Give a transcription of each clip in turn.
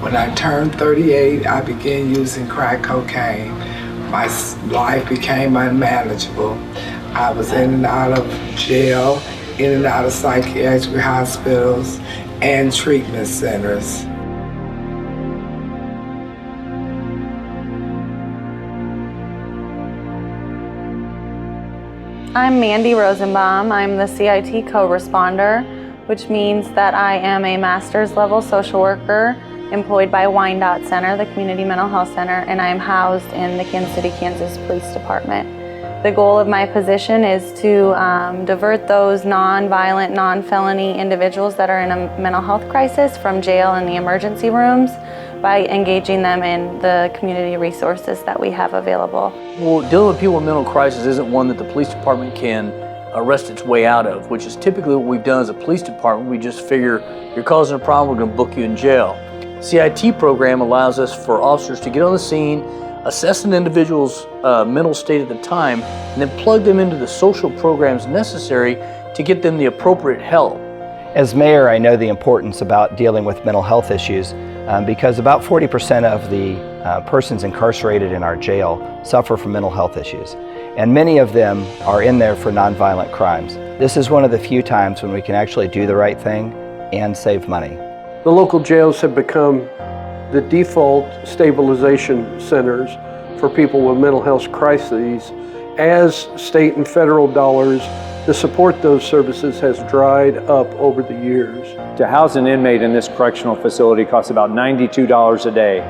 When I turned 38, I began using crack cocaine. My life became unmanageable. I was in and out of jail, in and out of psychiatric hospitals and treatment centers. I'm Mandy Rosenbaum. I'm the CIT co-responder, which means that I am a master's level social worker employed by Wyandotte Center, the Community Mental Health Center, and I am housed in the Kansas City, Kansas Police Department. The goal of my position is to divert those non-violent, non-felony individuals that are in a mental health crisis from jail and the emergency rooms by engaging them in the community resources that we have available. Well, dealing with people with mental crisis isn't one that the police department can arrest its way out of, which is typically what we've done as a police department. We just figure, you're causing a problem, we're going to book you in jail. CIT program allows us for officers to get on the scene, assess an individual's mental state at the time, and then plug them into the social programs necessary to get them the appropriate help. As mayor, I know the importance about dealing with mental health issues because about 40% of the persons incarcerated in our jail suffer from mental health issues. And many of them are in there for nonviolent crimes. This is one of the few times when we can actually do the right thing and save money. The local jails have become the default stabilization centers for people with mental health crises. As state and federal dollars to support those services has dried up over the years. To house an inmate in this correctional facility costs about $92 a day,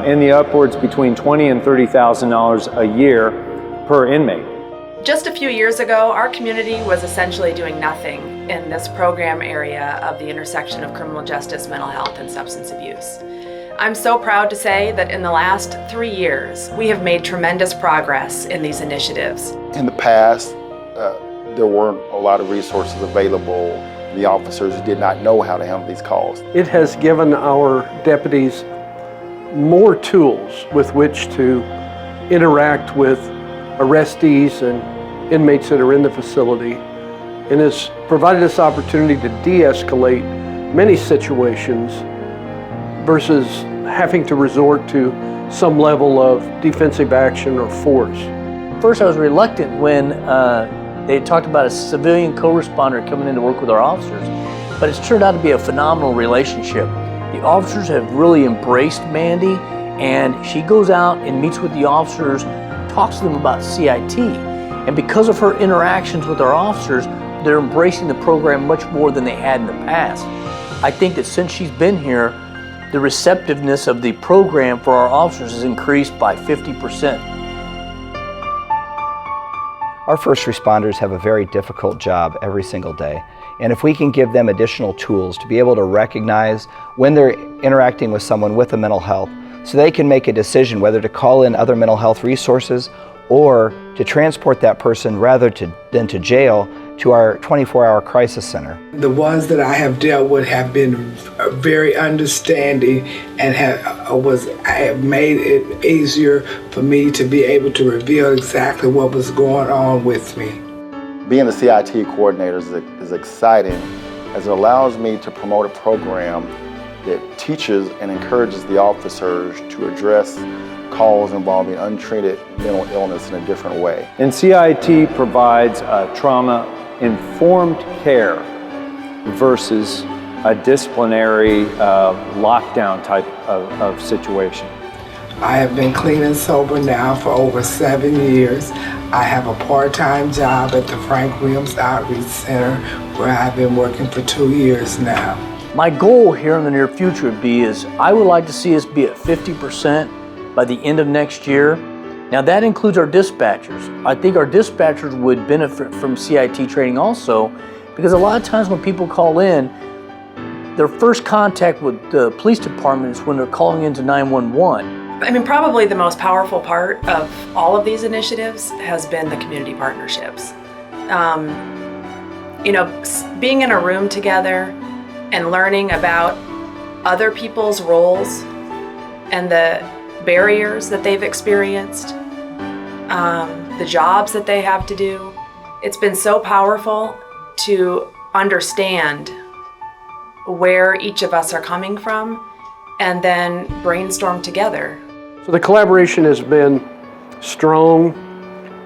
in the upwards between $20,000 and $30,000 a year per inmate. Just a few years ago, our community was essentially doing nothing in this program area of the intersection of criminal justice, mental health, and substance abuse. I'm so proud to say that in the last 3 years, we have made tremendous progress in these initiatives. In the past, there weren't a lot of resources available. The officers did not know how to handle these calls. It has given our deputies more tools with which to interact with arrestees and inmates that are in the facility, and has provided us opportunity to de-escalate many situations versus having to resort to some level of defensive action or force. First, I was reluctant when they talked about a civilian co-responder coming in to work with our officers, but it's turned out to be a phenomenal relationship. The officers have really embraced Mandy, and she goes out and meets with the officers, talks to them about CIT, and because of her interactions with our officers, they're embracing the program much more than they had in the past. I think that since she's been here, the receptiveness of the program for our officers has increased by 50%. Our first responders have a very difficult job every single day. And if we can give them additional tools to be able to recognize when they're interacting with someone with a mental health, so they can make a decision whether to call in other mental health resources or to transport that person rather than to jail to our 24-hour crisis center. The ones that I have dealt with have been very understanding and have made it easier for me to be able to reveal exactly what was going on with me. Being the CIT coordinator is exciting as it allows me to promote a program that teaches and encourages the officers to address calls involving untreated mental illness in a different way. And CIT provides trauma-informed care versus a disciplinary lockdown type of situation. I have been clean and sober now for over 7 years. I have a part-time job at the Frank Williams Outreach Center where I've been working for 2 years now. My goal here in the near future is I would like to see us be at 50% by the end of next year. Now that includes our dispatchers. I think our dispatchers would benefit from CIT training also, because a lot of times when people call in, their first contact with the police department is when they're calling into 911. I mean, probably the most powerful part of all of these initiatives has been the community partnerships. Being in a room together and learning about other people's roles and the barriers that they've experienced, the jobs that they have to do. It's been so powerful to understand where each of us are coming from and then brainstorm together. So the collaboration has been strong.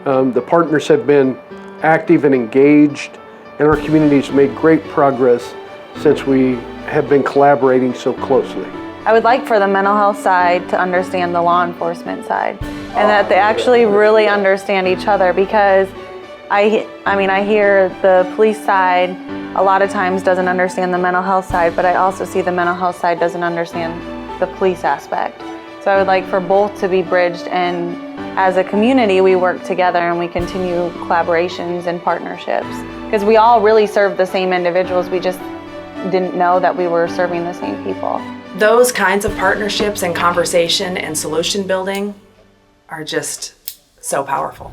The partners have been active and engaged, and our community's made great progress since we have been collaborating so closely. I would like for the mental health side to understand the law enforcement side, and that they actually really understand each other, because I hear the police side a lot of times doesn't understand the mental health side, but I also see the mental health side doesn't understand the police aspect. So I would like for both to be bridged, and as a community we work together and we continue collaborations and partnerships, because we all really serve the same individuals, we just didn't know that we were serving the same people. Those kinds of partnerships and conversation and solution building are just so powerful.